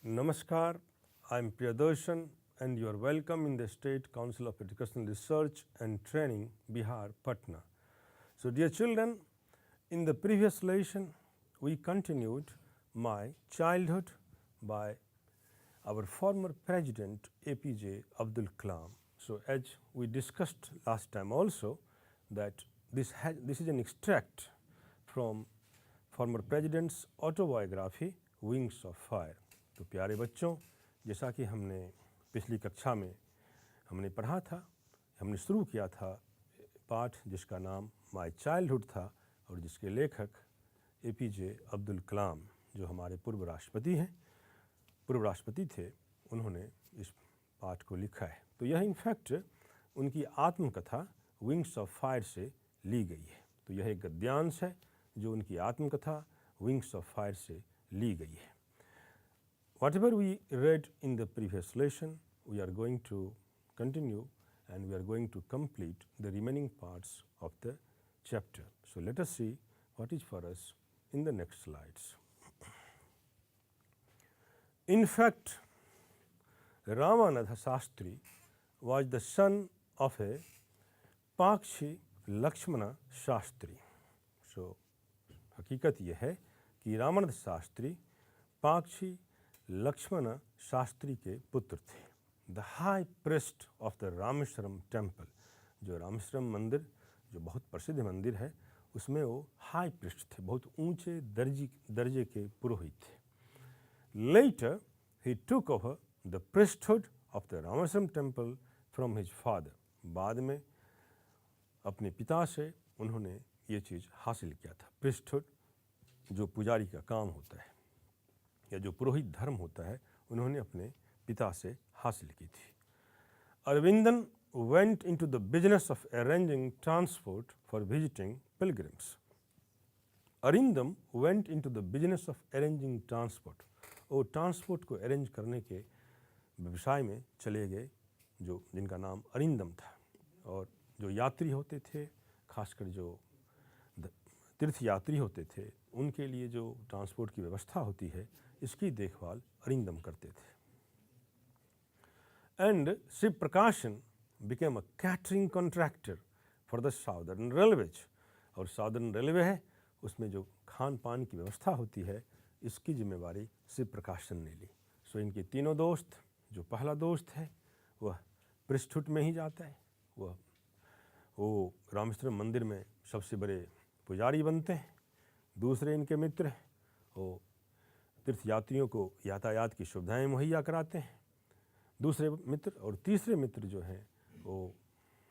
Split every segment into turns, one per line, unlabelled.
Namaskar, I am Priyadarshan and you are welcome in the State Council of Educational Research and Training, Bihar, Patna. So dear children, in the previous lesson we continued my childhood by our former President APJ Abdul Kalam. So as we discussed last time also that this is an extract from former President's autobiography Wings of Fire. तो प्यारे बच्चों, जैसा कि हमने पिछली कक्षा में हमने पढ़ा था, हमने शुरू किया था पाठ जिसका नाम माय चाइल्डहुड था और जिसके लेखक एपीजे अब्दुल कलाम जो हमारे पूर्व राष्ट्रपति थे, उन्होंने इस पाठ को लिखा है। तो यह इनफैक्ट उनकी आत्मकथा विंग्स ऑफ फायर से ली गई है। तो यह एक गद्यांश है जो उनकी आत्मकथा विंग्स ऑफ फायर से ली गई है। Whatever we read in the previous lesson, we are going to continue and we are going to complete the remaining parts of the chapter. So let us see what is for us in the next slides. In fact, Ramanatha Shastri was the son of a Pakshi Lakshmana Shastri. So हकीकत यह है कि रामानंद शास्त्री पाक्षी लक्ष्मण शास्त्री के पुत्र थे। The high priest of the Rameswaram temple, जो रामेश्वरम मंदिर जो बहुत प्रसिद्ध मंदिर है, उसमें वो हाई प्रिस्ट थे, बहुत ऊंचे दर्जे के पुरोहित थे। लेटर ही took over the priesthood of the Rameswaram temple from his father. बाद में अपने पिता से उन्होंने ये चीज़ हासिल किया था। प्रिस्टहुड जो पुजारी का काम होता है या जो पुरोहित धर्म होता है, उन्होंने अपने पिता से हासिल की थी। Aravindan went into the business of arranging transport for visiting pilgrims. Arindam went into the business of arranging transport, वो ट्रांसपोर्ट को अरेंज करने के व्यवसाय में चले गए, जो जिनका नाम अरिंदम था। और जो यात्री होते थे, खासकर जो तीर्थ यात्री होते थे, उनके लिए जो ट्रांसपोर्ट की व्यवस्था होती है, इसकी देखभाल अरिंदम करते थे। एंड शिव प्रकाशन became a catering contractor for the southern railways. और साउदर्न रेलवे है, उसमें जो खान पान की व्यवस्था होती है, इसकी जिम्मेवारी शिव प्रकाशन ने ली। सो इनके तीनों दोस्त, जो पहला दोस्त है वह प्रिस्टहुड में ही जाता है, वो रामेश्वरम मंदिर में सबसे बड़े पुजारी बनते हैं। दूसरे इनके मित्र वो तीर्थ यात्रियों को यातायात की सुविधाएं मुहैया कराते हैं, दूसरे मित्र। और तीसरे मित्र जो हैं वो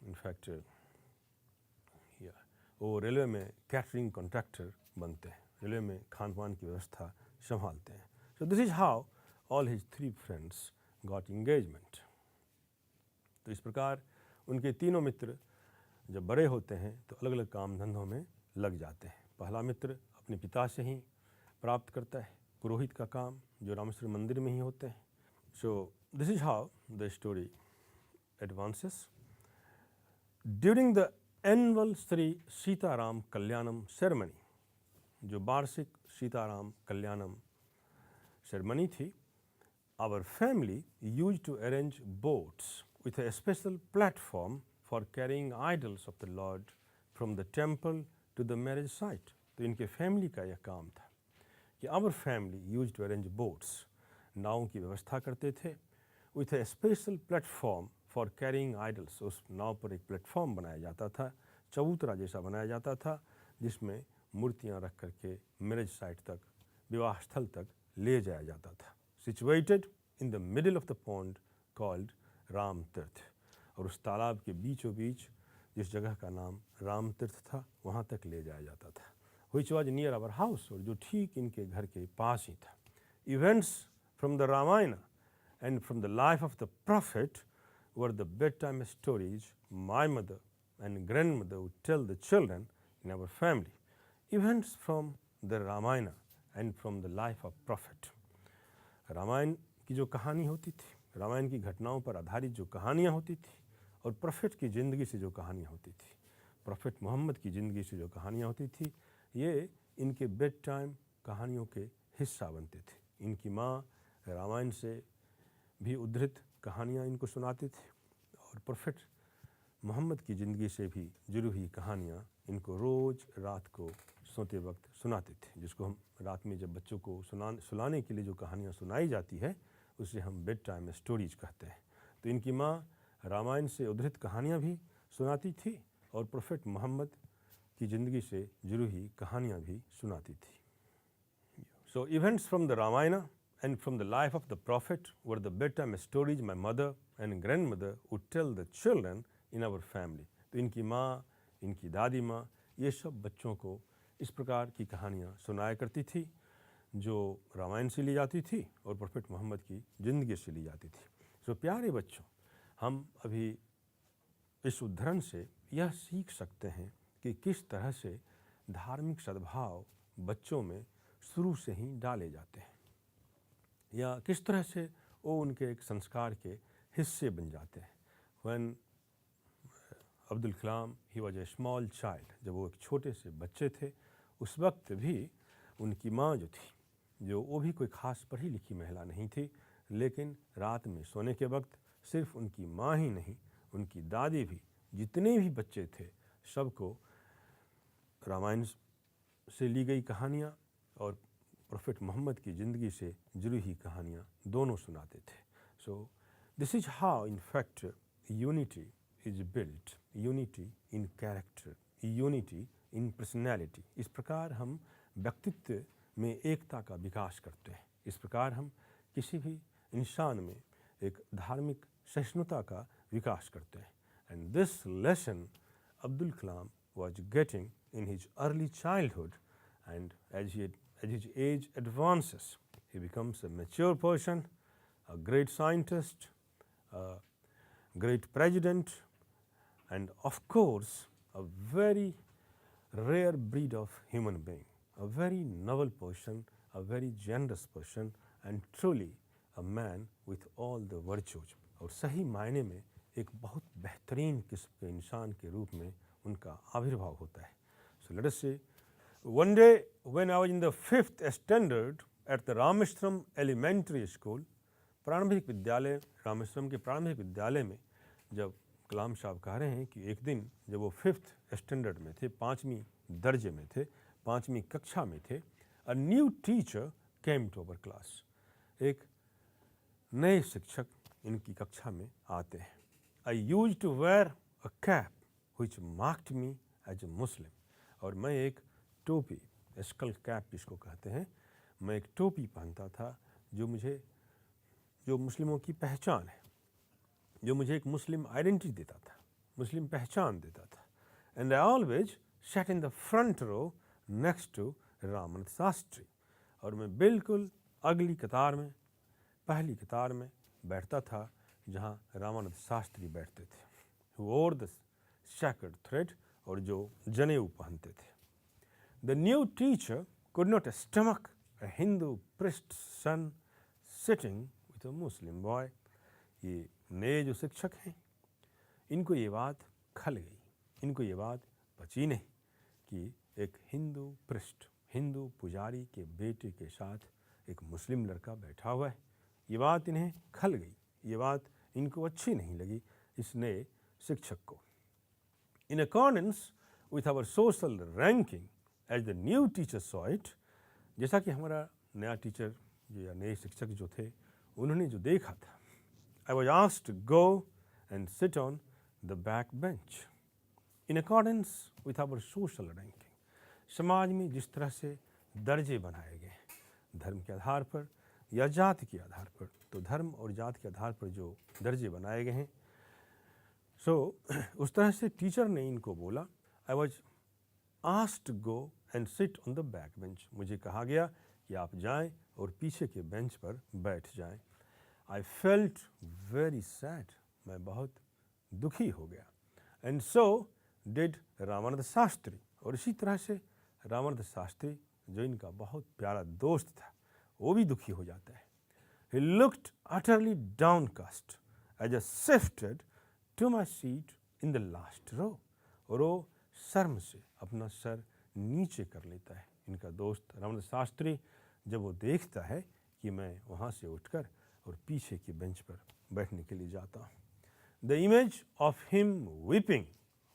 इनफैक्ट वो रेलवे में कैटरिंग कॉन्ट्रैक्टर बनते हैं, रेलवे में खान पान की व्यवस्था संभालते हैं। So this is how all his three friends got engagement. तो इस प्रकार उनके तीनों मित्र जब बड़े होते हैं तो अलग अलग काम धंधों में लग जाते हैं। पहला मित्र अपने पिता से ही प्राप्त करता है पुरोहित का काम, जो रामेश्वर मंदिर में ही होते हैं। So this is how the story advances. During the annual Shri Sitaram Kalyanam ceremony, जो वार्षिक सीताराम कल्याणम सेरेमनी थी, our family used to arrange boats with a special platform for carrying idols of the Lord from the temple to the marriage site. तो इनके family का यह काम था कि our family used to arrange boats, नावों की व्यवस्था करते थे, with a special platform for carrying idols। उस नाव पर एक प्लेटफॉर्म बनाया जाता था, चबूतरा जैसा बनाया जाता था, जिसमें मूर्तियाँ रख करके मैरिज साइट तक, विवाह स्थल तक ले जाया जाता था। Situated in the middle of the pond called Ram तीर्थ, और उस तालाब के बीचों बीच जिस जगह का नाम राम तीर्थ था, वहाँ तक ले जाया जाता था। Which was near our house, और जो ठीक इनके घर के पास ही था। Events from the Ramayana and from the life of the prophet were the bedtime stories my mother and grandmother would tell the children in our family. Events from the Ramayana and from the life of prophet, Ramayana की जो कहानी होती थी, रामायण की घटनाओं पर आधारित जो कहानियाँ होती थी, और प्रोफेट की ज़िंदगी से जो कहानियाँ होती थी, प्रोफेट मोहम्मद की ज़िंदगी से जो कहानियाँ होती थी, ये इनके बेड टाइम कहानियों के हिस्सा बनते थे। इनकी माँ रामायण से भी उद्धृत कहानियाँ इनको सुनाते थे और प्रोफेट मोहम्मद की ज़िंदगी से भी जुड़ी हुई कहानियाँ इनको रोज़ रात को सोते वक्त सुनाते थे, जिसको हम रात में जब बच्चों को सुलाने के लिए जो कहानियाँ सुनाई जाती है उसे हम बेड टाइम स्टोरीज कहते हैं। तो इनकी माँ रामायण से उद्धृत कहानियाँ भी सुनाती थी और प्रोफेट मोहम्मद की ज़िंदगी से जुड़ी हुई कहानियाँ भी सुनाती थी। So events from the Ramayana and from the life of the prophet were the bedtime stories my mother and grandmother would tell the children in our family. तो इनकी माँ, इनकी दादी माँ, ये सब बच्चों को इस प्रकार की कहानियाँ सुनाया करती थी जो रामायण से ली जाती थी और प्रोफेट मोहम्मद की ज़िंदगी से ली जाती थी। सो प्यारे बच्चों, हम अभी इस उद्धरण से यह सीख सकते हैं कि किस तरह से धार्मिक सद्भाव बच्चों में शुरू से ही डाले जाते हैं या किस तरह से वो उनके एक संस्कार के हिस्से बन जाते हैं। When Abdul Kalam he was a small child, जब वो एक छोटे से बच्चे थे, उस वक्त भी उनकी माँ जो थी, जो वो भी कोई ख़ास पढ़ी लिखी महिला नहीं थी, लेकिन रात में सोने के वक्त सिर्फ उनकी माँ ही नहीं, उनकी दादी भी, जितने भी बच्चे थे, सबको रामायण से ली गई कहानियाँ और प्रोफेट मोहम्मद की ज़िंदगी से जुड़ी हुई कहानियाँ दोनों सुनाते थे। So this is how in fact unity is built, unity in character, unity in personality. इस प्रकार हम व्यक्तित्व में एकता का विकास करते हैं। इस प्रकार हम किसी भी इंसान में एक धार्मिक सहिष्णुता का विकास करते हैं। And this lesson Abdul Kalam was getting in his early childhood, and as his age advances, he becomes a mature person, a great scientist, a great president, and of course a very rare breed of human being, a very noble person, a very generous person, and truly a man with all the virtues. और सही मायने में एक बहुत बेहतरीन किस्म के इंसान के रूप में उनका आविर्भाव होता है। So let us say, one day when I was in the 5th standard at the Rameswaram elementary school, प्रारंभिक विद्यालय, रामेश्वरम के प्रारंभिक विद्यालय में जब कलाम साहब कह रहे हैं कि एक दिन जब वो 5th स्टैंडर्ड में थे, 5वीं दर्जे में थे, 5वीं कक्षा में थे, a new teacher came to our class. एक नए शिक्षक इनकी कक्षा में आते हैं। I used to wear a cap which marked me as a Muslim. और मैं एक टोपी, स्कल कैप जिसको कहते हैं, मैं एक टोपी पहनता था जो मुस्लिमों की पहचान है, जो मुझे एक मुस्लिम आइडेंटिटी देता था, मुस्लिम पहचान देता था। And I always sat in the front row next to Ramanand Shastri. और मैं बिल्कुल अगली कतार में, पहली कतार में बैठता था जहाँ रामानंद शास्त्री बैठते थे, who wore the sacred thread, और जो जनेऊ पहनते थे। The new teacher could not stomach a Hindu priest's son sitting with a Muslim boy. ये नए जो शिक्षक हैं, इनको ये बात खल गई, इनको ये बात बची नहीं कि एक हिंदू प्रिस्ट, हिंदू पुजारी के बेटे के साथ एक मुस्लिम लड़का बैठा हुआ है। ये बात इन्हें खल गई, ये बात इनको अच्छी नहीं लगी इस नए शिक्षक को। In accordance with our social ranking as the new teacher saw it, जैसा कि हमारा नया टीचर या नए शिक्षक जो थे उन्होंने जो देखा था, I was asked to go and sit on the back bench. In accordance with our social ranking, समाज में जिस तरह से दर्जे बनाए गए हैं, धर्म के आधार पर या जाति के आधार पर, तो धर्म और जाति के आधार पर जो दर्जे बनाए गए हैं, उस तरह से टीचर ने इनको बोला, I was asked to go and sit on the back bench. मुझे कहा गया कि आप जाएं और पीछे के बेंच पर बैठ जाएं। आई फेल्ट वेरी सैड, मैं बहुत दुखी हो गया। And so did Ramanand Shastri, और इसी तरह से रामानंद शास्त्री जो इनका बहुत प्यारा दोस्त था, वो भी दुखी हो जाता है। He looked utterly downcast as I shifted to my seat in the last row. और वो शर्म से अपना सर नीचे कर लेता है। इनका दोस्त रामानंद शास्त्री जब वो देखता है कि कि मैं वहाँ से उठकर और पीछे की बेंच पर बैठने के लिए जाता हूँ. The image of him weeping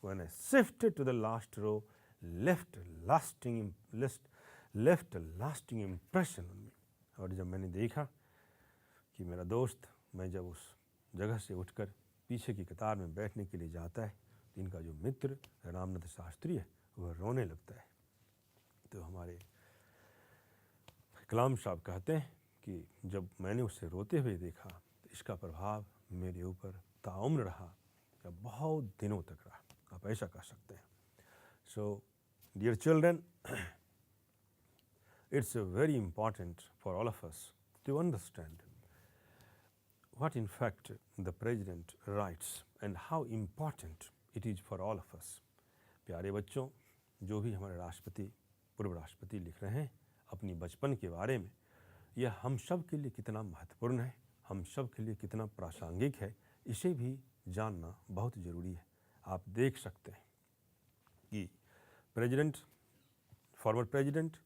when I shifted to the last row left a lasting impression on me. और जब मैंने देखा कि मेरा दोस्त, मैं जब उस जगह से उठकर पीछे की कतार में बैठने के लिए जाता है तो इनका जो मित्र रामनाथ शास्त्री है वह रोने लगता है. तो हमारे कलाम साहब कहते हैं कि जब मैंने उसे रोते हुए देखा तो इसका प्रभाव मेरे ऊपर ताउम्र रहा या बहुत दिनों तक रहा, आप ऐसा कह सकते हैं. So dear children, it's very important for all of us to understand what in fact the president writes and how important it is for all of us. प्यारे बच्चों, जो भी हमारे राष्ट्रपति, पूर्व राष्ट्रपति लिख रहे हैं अपनी बचपन के बारे में, यह हम सब के लिए कितना महत्वपूर्ण है, हम सब के लिए कितना प्रासंगिक है, इसे भी जानना बहुत ज़रूरी है. आप देख सकते हैं कि प्रेसिडेंट, फॉर्मर प्रेसिडेंट,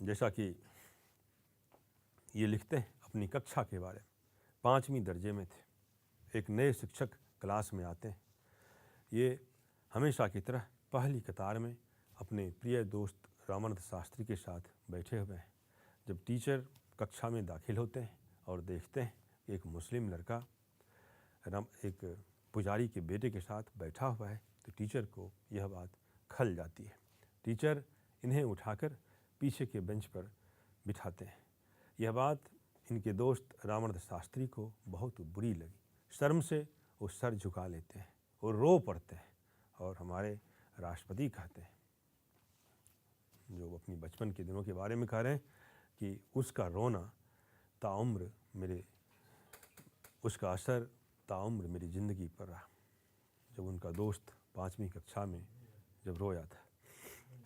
जैसा कि ये लिखते हैं अपनी कक्षा के बारे में, 5वीं दर्जे में थे, एक नए शिक्षक क्लास में आते हैं. ये हमेशा की तरह पहली कतार में अपने प्रिय दोस्त रामानंद शास्त्री के साथ बैठे हुए हैं. जब टीचर कक्षा में दाखिल होते हैं और देखते हैं कि एक मुस्लिम लड़का एक पुजारी के बेटे के साथ बैठा हुआ है तो टीचर को यह बात खल जाती है. टीचर इन्हें उठाकर पीछे के बेंच पर बिठाते हैं. यह बात इनके दोस्त रामानंद शास्त्री को बहुत बुरी लगी. शर्म से वो सर झुका लेते हैं और रो पड़ते हैं. और हमारे राष्ट्रपति कहते हैं, जो अपनी बचपन के दिनों के बारे में कह रहे हैं, कि उसका रोना ताउम्र मेरे, उसका असर ताउम्र मेरी ज़िंदगी पर रहा. जब उनका दोस्त 5वीं कक्षा में जब रोया था.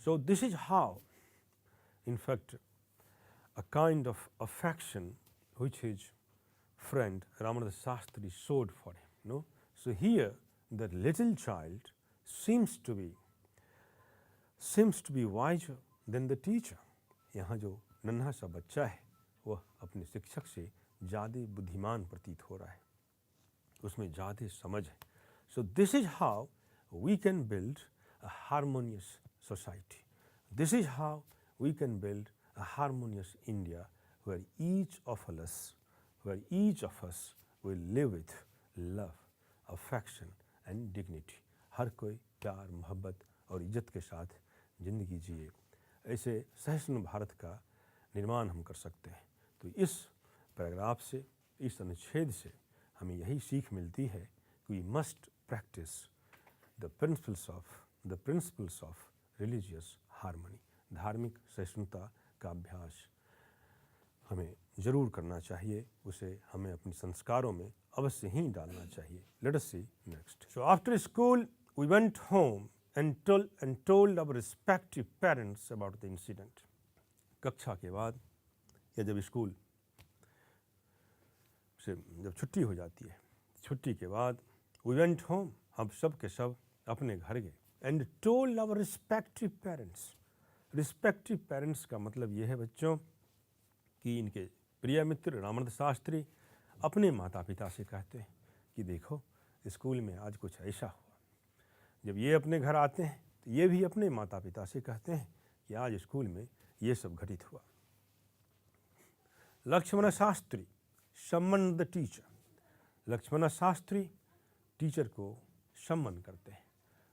सो this is how in fact a kind of affection which his friend Ramananda Shastri showed for him. No? So here the little child seems to be wiser than the teacher. यहाँ जो नन्हा सा बच्चा है वह अपने शिक्षक से ज़्यादा बुद्धिमान प्रतीत हो रहा है, उसमें ज़्यादा समझ है. So this is how we can build a harmonious society. This is how we can build a harmonious India where each of us will live with love, affection and dignity. हर कोई प्यार, मोहब्बत और इज्जत के साथ ज़िंदगी जिए. ऐसे सहिष्णु भारत का निर्माण हम कर सकते हैं. तो इस पैराग्राफ से, इस अनुच्छेद से हमें यही सीख मिलती है कि we must practice the principles of religious harmony. धार्मिक सहिष्णुता का अभ्यास हमें ज़रूर करना चाहिए, उसे हमें अपने संस्कारों में अवश्य ही डालना चाहिए. Let us see next. So after school we went home and told our respective parents about the incident. कक्षा के बाद या जब स्कूल से जब छुट्टी हो जाती है, छुट्टी के बाद we went home, हम सब के सब अपने घर गए. And told our respective parents. Respective parents का मतलब ये है बच्चों कि इनके प्रिय मित्र रामानंद शास्त्री अपने माता पिता से कहते हैं कि देखो स्कूल में आज कुछ ऐसा हुआ. जब ये अपने घर आते हैं तो ये भी अपने माता पिता से कहते हैं कि आज स्कूल में ये सब घटित हुआ. लक्ष्मण शास्त्री सम्मान the teacher. Lakshman Shastri teacher को सम्मान करते हैं,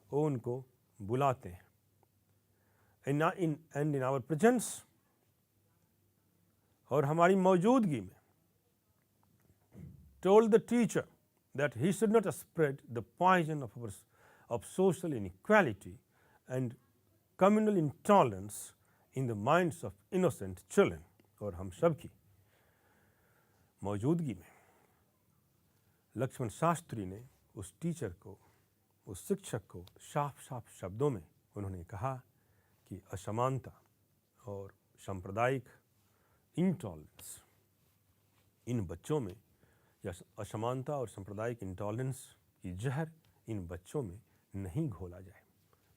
वो उनको बुलाते हैं. And in our presence, और हमारी मौजूदगी में, told the teacher that he should not spread the poison of social inequality and communal intolerance in the minds of innocent children. और हम सब की मौजूदगी में लक्ष्मण शास्त्री ने उस टीचर को, उस शिक्षक को साफ साफ शब्दों में उन्होंने कहा कि असमानता और सांप्रदायिक इंटॉलरेंस इन बच्चों में, या असमानता और सांप्रदायिक इंटॉलरेंस की जहर इन बच्चों में नहीं घोला जाए,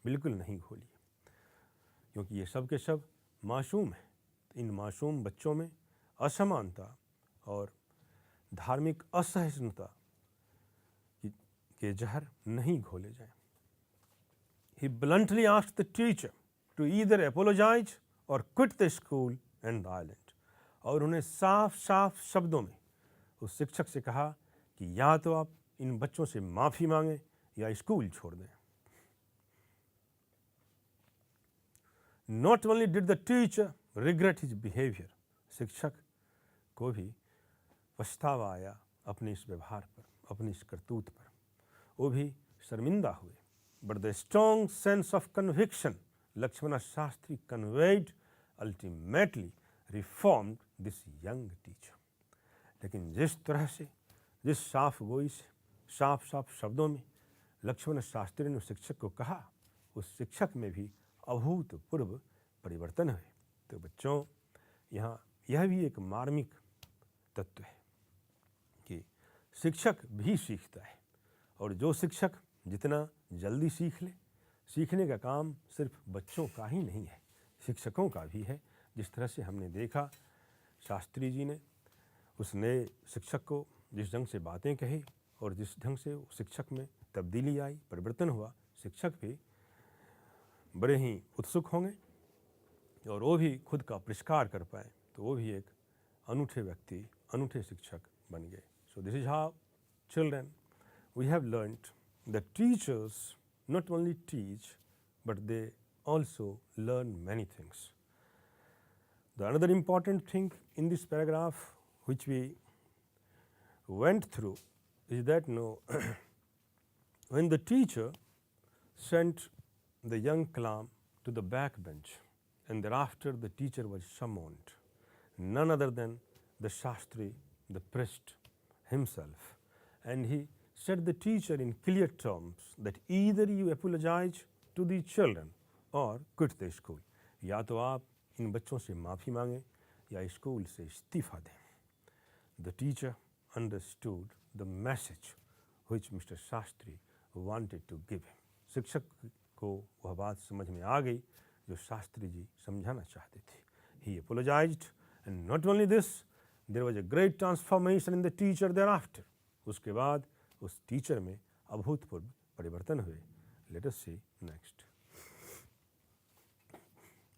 बिल्कुल नहीं घोलिए, क्योंकि ये सब के सब मासूम हैं. इन मासूम बच्चों में असमानता और धार्मिक असहिष्णुता के जहर नहीं घोले जाएं। He bluntly asked the teacher to either apologize or quit the school and the island. और उन्हें साफ साफ शब्दों में उस शिक्षक से कहा कि या तो आप इन बच्चों से माफ़ी मांगें या स्कूल छोड़ दें। Not only did the teacher regret his behavior, शिक्षक को भी पछतावा आया अपने इस व्यवहार पर, अपनी इस करतूत पर, वो भी शर्मिंदा हुए। But the strong sense of conviction Lakshmana Shastri conveyed ultimately reformed this young teacher. लेकिन जिस तरह से, जिस साफ गोई से, साफ साफ शब्दों में लक्ष्मण शास्त्री ने शिक्षक को कहा, उस शिक्षक में भी अभूतपूर्व परिवर्तन हुए। तो बच्चों, यहाँ यह भी एक मार्मिक तत्व है कि शिक्षक भी सीखता है, और जो शिक्षक जितना जल्दी सीख ले, सीखने का काम सिर्फ बच्चों का ही नहीं है, शिक्षकों का भी है। जिस तरह से हमने देखा शास्त्री जी ने उस नए शिक्षक को जिस ढंग से बातें कही और जिस ढंग से शिक्षक में तब्दीली आई, परिवर्तन हुआ, शिक्षक भी बड़े ही उत्सुक होंगे और वो भी खुद का परिष्कार कर पाए, तो वो भी एक अनूठे व्यक्ति, अनूठे शिक्षक बन गए। So this is how children we have learned that teachers not only teach but they also learn many things. The another important thing in this paragraph which we went through is that when the teacher sent the young Kalam to the back bench and thereafter the teacher was summoned, none other than the Shastri, the priest himself, and he said the teacher in clear terms that either you apologize to the children or quit the school. या तो आप इन बच्चों से माफ़ी मांगें या school से इस्तीफ़ा दें। The teacher understood the message which Mr. Shastri wanted to give him. शिक्षक को वह बात समझ में आ गई जो शास्त्री जी समझाना चाहते थे। He apologized and not only this, there was a great transformation in the teacher thereafter. उसके बाद उस टीचर में अभूतपूर्व परिवर्तन हुए। Let us see next.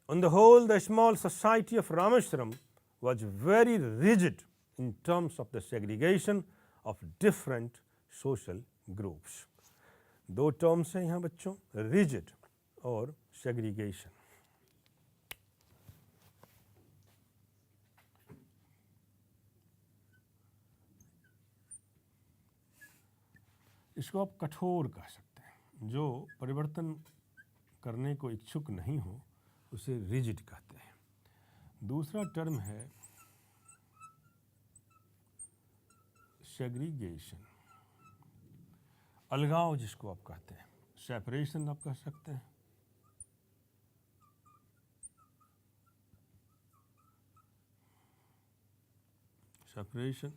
On the whole, the small society of Rameshwaram was very rigid in terms of the segregation of different social groups. दो terms हैं यहाँ बच्चों, rigid और segregation. इसको आप कठोर कह सकते हैं। जो परिवर्तन करने को इच्छुक नहीं हो उसे रिजिड कहते हैं। दूसरा टर्म है सेग्रीगेशन, अलगाव जिसको आप कहते हैं, सेपरेशन आप कह सकते हैं। सेपरेशन,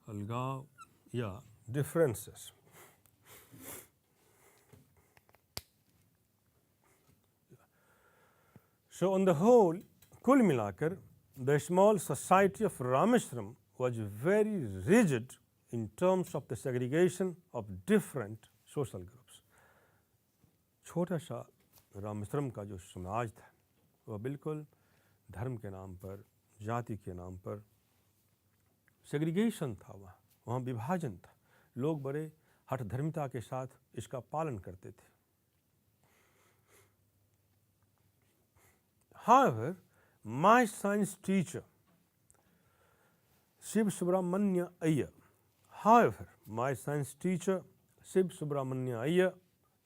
अलगाव या differences. So on the whole, कुल मिलाकर the small society of Rameshwaram was very rigid in terms of the segregation of different social groups. छोटा सा रामेश्वरम का जो समाज था वह बिल्कुल धर्म के नाम पर, जाति के नाम पर सेग्रीगेशन था। वहाँ विभाजन था। लोग बड़े हठधर्मिता के साथ इसका पालन करते थे। However, my science teacher Shiv Subramanya Iyer,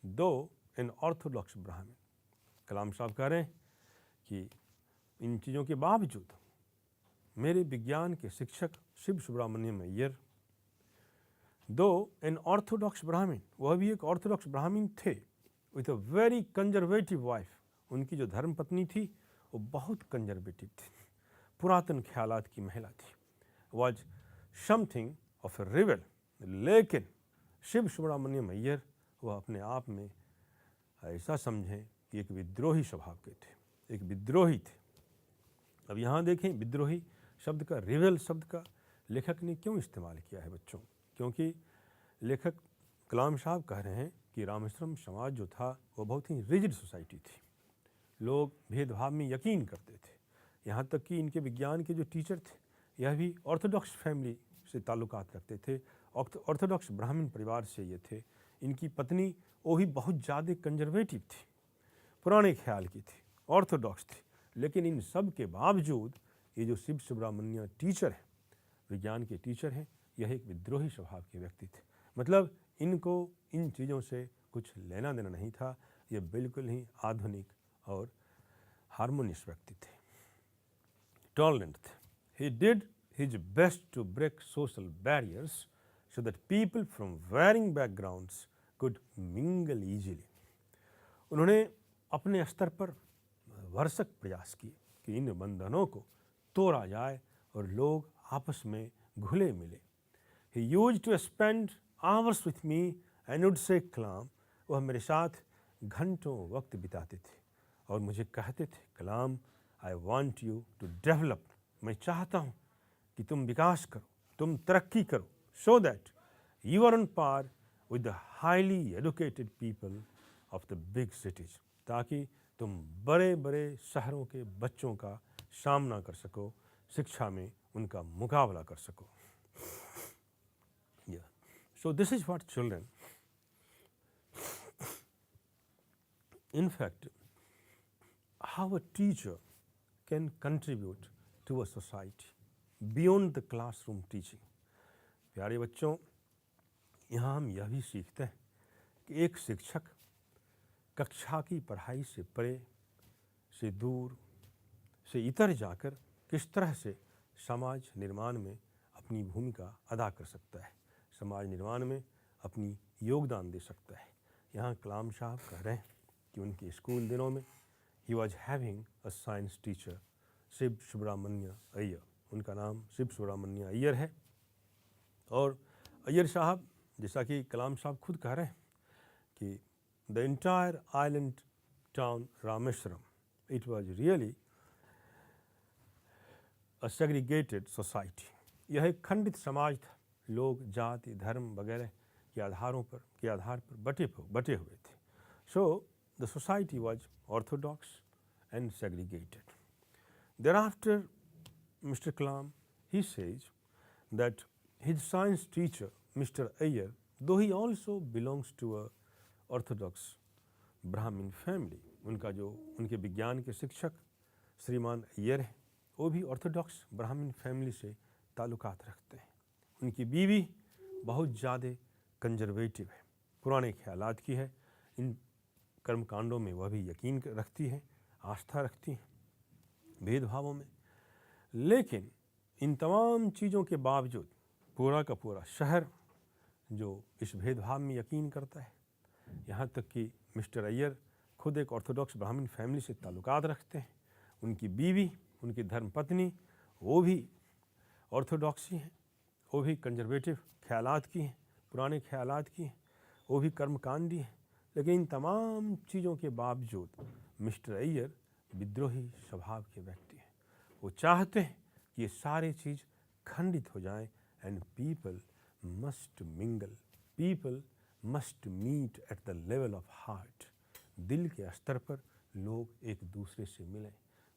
though an orthodox Brahmin, कलाम साहब कह रहे हैं कि इन चीज़ों के बावजूद मेरे विज्ञान के शिक्षक शिव सुब्रमण्यम अय्यर, दो एन ऑर्थोडॉक्स ब्राह्मण, वह भी एक ऑर्थोडॉक्स ब्राह्मण थे, with a very conservative wife, उनकी जो धर्म पत्नी थी वो बहुत कंजर्वेटिव थी, पुरातन ख्यालात की महिला थी, was something of A rebel. लेकिन शिव सुब्रमण्यम अय्यर वह अपने आप में ऐसा समझें कि एक विद्रोही स्वभाव के थे। एक विद्रोही थे। अब यहाँ देखें विद्रोही शब्द का, रिबेल शब्द का लेखक ने क्यों इस्तेमाल किया है बच्चों? क्योंकि लेखक कलाम साहब कह रहे हैं कि रामेश्वरम समाज जो था वो बहुत ही रिजिड सोसाइटी थी। लोग भेदभाव में यकीन करते थे। यहाँ तक कि इनके विज्ञान के जो टीचर थे यह भी ऑर्थोडॉक्स फैमिली से ताल्लुकात रखते थे, ऑर्थोडॉक्स ब्राह्मण परिवार से ये थे। इनकी पत्नी वो भी बहुत ज़्यादा कंजर्वेटिव थी, पुराने ख्याल की थी, ऑर्थोडॉक्स थी। लेकिन इन सब के बावजूद ये जो शिव सुब्रमण्य टीचर हैं, विज्ञान के टीचर हैं, यह एक विद्रोही स्वभाव के व्यक्ति थे। मतलब इनको इन चीज़ों से कुछ लेना देना नहीं था। ये बिल्कुल ही आधुनिक और हार्मोनियस व्यक्ति थे, टॉलरेंट थे। He did his best to break social barriers so that people from varying backgrounds could mingle easily. उन्होंने अपने स्तर पर भरसक प्रयास किए कि इन बंधनों को तोड़ा जाए और लोग आपस में घुले मिले। He used to spend hours with me and would say कलाम, वह मेरे साथ घंटों वक्त बिताते थे और मुझे कहते थे कलाम, I want you to develop, मैं चाहता हूँ कि तुम विकास करो, तुम तरक्की करो, so that you are on par with the highly educated people of the big cities, ताकि तुम बड़े बड़े शहरों के बच्चों का सामना कर सको, शिक्षा में उनका मुकाबला कर सको। Yeah. So this is what children, in fact, how a teacher can contribute to a society beyond the classroom teaching. प्यारे बच्चों, यहाँ हम यह भी सीखते हैं कि एक शिक्षक कक्षा की पढ़ाई से परे, से दूर, से इतर जाकर किस तरह से समाज निर्माण में अपनी भूमिका अदा कर सकता है, समाज निर्माण में अपनी योगदान दे सकता है। यहाँ कलाम साहब कह रहे हैं कि उनके स्कूल दिनों में he was having a science teacher Shiv Subramanya Iyer. उनका नाम शिव सुब्रमण्य अय्यर है। और अय्यर साहब, जैसा कि कलाम साहब खुद कह रहे हैं कि the entire island town Rameswaram, it was really a segregated society. यह एक खंडित समाज था। लोग जाति, धर्म वगैरह के आधार पर बटे हुए थे। So the society was Orthodox and segregated. Thereafter, Mr. Kalam, he says that his science teacher, Mr. Iyer, though he also belongs to a orthodox Brahmin family, उनके विज्ञान के शिक्षक श्रीमान अय्यर हैं, वो भी ऑर्थोडॉक्स ब्राह्मण फैमिली से ताल्लुकात रखते हैं। उनकी बीवी बहुत ज़्यादा कंजर्वेटिव है, पुराने ख्यालात की है। इन कर्मकांडों में वह भी यकीन रखती है, आस्था रखती है, भेदभावों में। लेकिन इन तमाम चीज़ों के बावजूद पूरा का पूरा शहर जो इस भेदभाव में यकीन करता है, यहाँ तक कि मिस्टर अय्यर खुद एक ऑर्थोडॉक्स ब्राह्मण फैमिली से ताल्लुकात रखते हैं। उनकी बीवी, उनकी धर्मपत्नी, वो भी ऑर्थोडॉक्सी हैं, वो भी कंजर्वेटिव ख्यालात की हैं, पुराने ख्यालात की हैं, वो भी कर्मकांडी हैं। लेकिन इन तमाम चीज़ों के बावजूद मिस्टर अय्यर विद्रोही स्वभाव के व्यक्ति हैं। वो चाहते हैं कि ये सारी चीज़ खंडित हो जाएं and people must mingle, people must meet at the level of heart. दिल के स्तर पर लोग एक दूसरे से मिलें।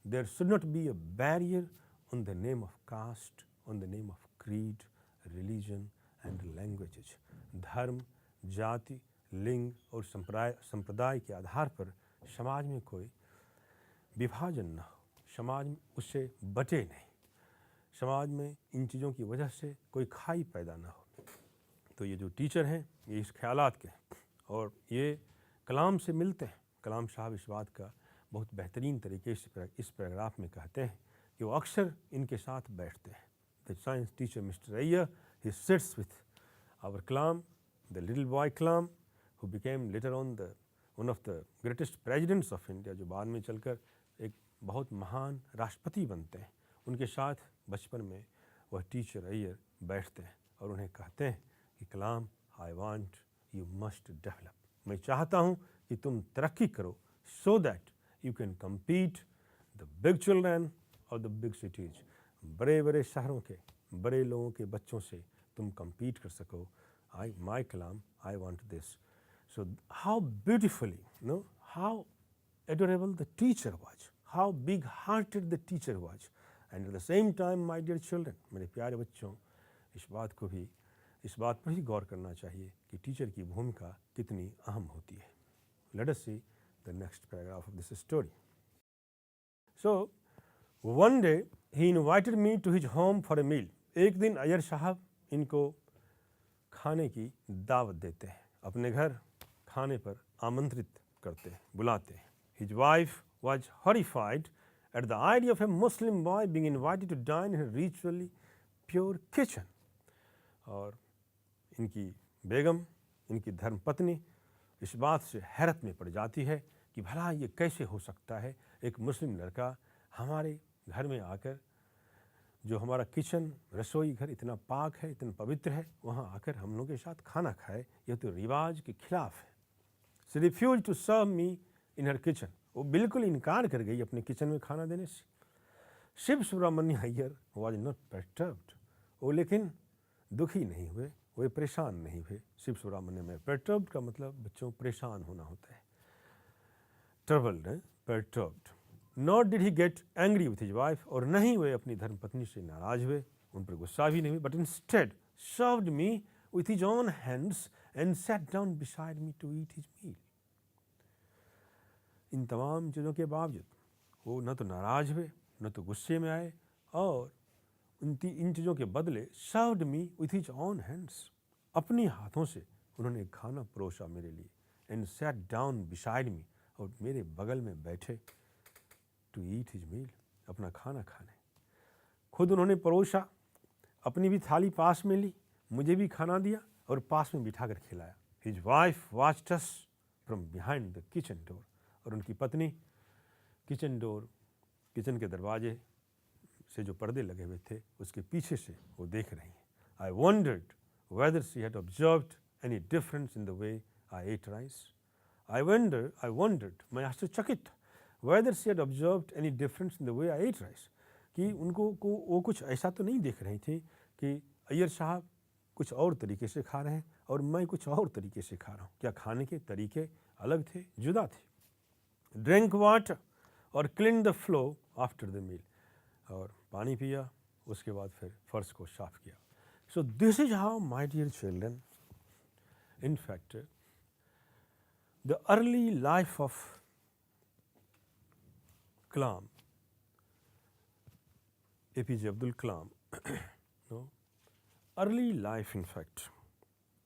There should not be a barrier on the name of caste, on the name of creed, religion and languages. धर्म, जाति, लिंग और संप्रदाय के आधार पर समाज में कोई विभाजन न हो, समाज में उससे बटे नहीं, समाज में इन चीज़ों की वजह से कोई खाई पैदा ना हो। तो ये जो टीचर हैं ये इस ख्यालात के हैं और ये कलाम से मिलते हैं। कलाम साहब इस बात का बहुत बेहतरीन तरीके से इस पैराग्राफ में कहते हैं कि वो अक्सर इनके साथ बैठते हैं। The science teacher mister Iyer, he sits with our Kalam, the little boy Kalam, who became later on one of the greatest presidents of India, जो बाद में चलकर एक बहुत महान राष्ट्रपति बनते हैं। उनके साथ बचपन में वह टीचर अय्यर बैठते हैं और उन्हें कहते हैं कि Kalam, I want you must develop, मैं चाहता हूँ कि तुम तरक्की करो, so that you can compete the big children और द बिग सिटीज, बड़े बड़े शहरों के बड़े लोगों के बच्चों से तुम compete कर सको. My kalam, I want this. So how beautifully, how adorable the teacher was, how big hearted the teacher was, and at the same time, my dear children, मेरे प्यारे बच्चों, इस बात पर ही गौर करना चाहिए कि टीचर की भूमिका कितनी अहम होती है. Let us see the next paragraph of this story. So one day he invited me to his home for a meal. एक दिन अय्यर साहब इनको खाने की दावत देते हैं, अपने घर खाने पर आमंत्रित करते हैं, बुलाते हैं. His wife was horrified at the idea of a Muslim boy being invited to dine in a ritually pure kitchen. और इनकी बेगम, इनकी धर्मपत्नी इस बात से हैरत में पड़ जाती है कि भला ये कैसे हो सकता है, एक मुस्लिम लड़का हमारे घर में आकर, जो हमारा किचन रसोई घर इतना पाक है, इतना पवित्र है, वहाँ आकर हम लोगों के साथ खाना खाए, यह तो रिवाज के खिलाफ है. She refused to serve me in her kitchen. वो बिल्कुल इनकार कर गई अपने किचन में खाना देने से. Shiv Subramanya Iyer was not perturbed. वो लेकिन दुखी नहीं हुए, वे परेशान नहीं हुए. शिव सुब्रमण्य में perturbed का मतलब बच्चों परेशान होना होता है. Troubled, perturbed. Nor did he get angry with his wife. और नहीं वे अपनी धर्मपत्नी से नाराज हुए, उन पर गुस्सा भी नहीं हुए, but instead served me with his own hands and sat down beside me to eat his meal. इन तमाम चीज़ों के बावजूद वो न तो नाराज हुए, न तो गुस्से में आए, और इन चीज़ों के बदले served me with his own hands, अपनी हाथों से उन्होंने खाना परोसा मेरे लिए, and sat down beside me, और मेरे बगल में बैठे to eat his meal, अपना खाना खाने. खुद उन्होंने परोसा, अपनी भी थाली पास में ली, मुझे भी खाना दिया और पास में बिठा कर खिलाया. His wife watched us from behind the kitchen door. और उनकी पत्नी किचन के दरवाजे से जो पर्दे लगे हुए थे उसके पीछे से वो देख रही हैं. I wondered whether she had observed any difference in the way I ate rice. I wondered, मैं आश्चर्यचकित था, whether she had observed any difference in the way I ate rice. कि उनको वो कुछ ऐसा तो नहीं देख रही थी कि अय्यर साहब कुछ और तरीके से खा रहे हैं और मैं कुछ और तरीके से खा रहा हूँ. क्या खाने के तरीके अलग थे, जुदा थे. Drink water और clean the floor after the meal. और पानी पिया, उसके बाद फिर फर्श को साफ किया. So this is how, my dear children, in fact, the early life of Kalam, APJ Abdul Kalam, early life, in fact,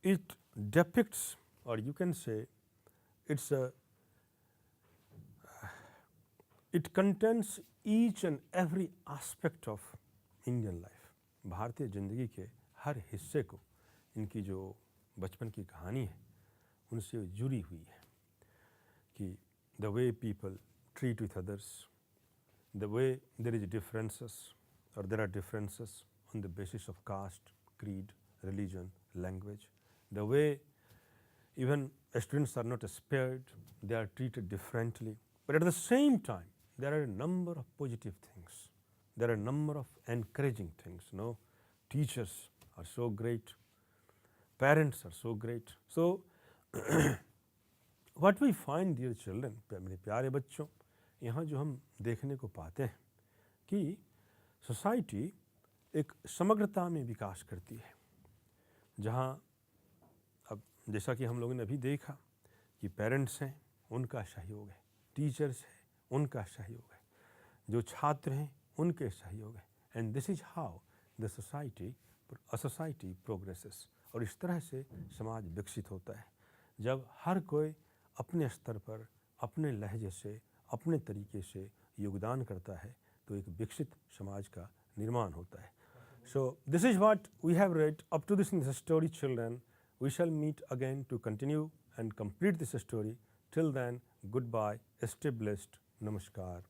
it depicts, or you can say, it contains each and every aspect of Indian life. भारतीय ज़िंदगी के हर हिस्से को इनकी जो बचपन की कहानी है उनसे जुड़ी हुई है. कि the way people treat with others, the way there is differences, or there are differences on the basis of caste, creed, religion, language, the way even students are not spared, they are treated differently. But at the same time, there are a number of positive things. There are a number of encouraging things. Teachers are so great, parents are so great. So what we find, dear children, मेरे प्यारे बच्चों, यहाँ जो हम देखने को पाते हैं कि सोसाइटी एक समग्रता में विकास करती है, जहाँ अब जैसा कि हम लोगों ने अभी देखा कि पेरेंट्स हैं, उनका सहयोग है, टीचर्स हैं, उनका सहयोग है, जो छात्र हैं उनके सहयोग है. And this is how the society progresses. और इस तरह से समाज विकसित होता है जब हर कोई अपने स्तर पर, अपने लहजे से, अपने तरीके से योगदान करता है, तो एक विकसित समाज का निर्माण होता है. So this is what we have read up to this in this story, children. We shall meet again to continue and complete this story. Till then, goodbye, stay blessed, namaskar.